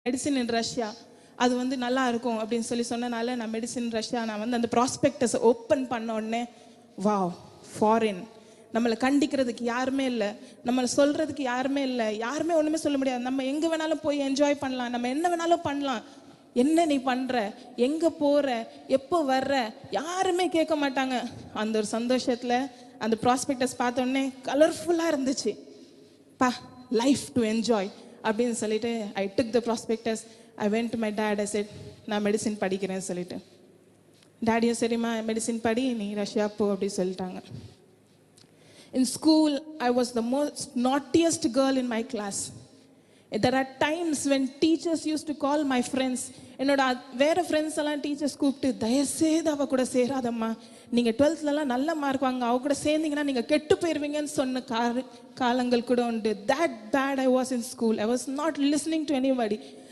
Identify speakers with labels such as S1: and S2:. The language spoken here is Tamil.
S1: மெடிசின் இன் ரஷ்யா அது வந்து நல்லா இருக்கும் அப்படின்னு சொன்னனால நான் மெடிசின் ரஷ்யா நான் வந்து அந்த ப்ராஸ்பெக்டஸ் ஓப்பன் பண்ண உடனே வாவ் ஃபாரின் நம்மளை கண்டிக்கிறதுக்கு யாருமே இல்லை, நம்மளை சொல்றதுக்கு யாருமே இல்லை, யாருமே ஒன்றுமே சொல்ல முடியாது. நம்ம எங்கே வேணாலும் போய் என்ஜாய் பண்ணலாம், நம்ம என்ன வேணாலும் பண்ணலாம். என்ன நீ பண்ற, எங்கே போற, எப்போ வர்ற, யாருமே கேட்க மாட்டாங்க. அந்த ஒரு சந்தோஷத்தில் அந்த ப்ராஸ்பெக்டஸ் பார்த்தோன்னே கலர்ஃபுல்லாக இருந்துச்சு. பா லைஃப் டு என்ஜாய் அப்படின்னு சொல்லிட்டு I took the prospectus. I went to my dad. I said நான் மெடிசின் படிக்கிறேன்னு சொல்லிட்டு, டேடியும் சரிம்மா மெடிசின் படி, நீ ரஷ்யா போ அப்படின்னு சொல்லிட்டாங்க. In school, I was the most naughtiest girl in my class. There are times when teachers used to call my friends. என்னோட வேற ஃப்ரெண்ட்ஸ் எல்லாம் டீச்சர்ஸ் கூப்பிட்டு, தயவுசெய்து அவ கூட சேராதம்மா, நீங்கள் 12th நல்ல மார்க் வாங்க, அவ கூட சேர்ந்தீங்கன்னா நீங்கள் கெட்டு போயிடுவீங்கன்னு சொன்ன காலங்கள் கூட உண்டு. That bad I was in school. I was not listening to anybody.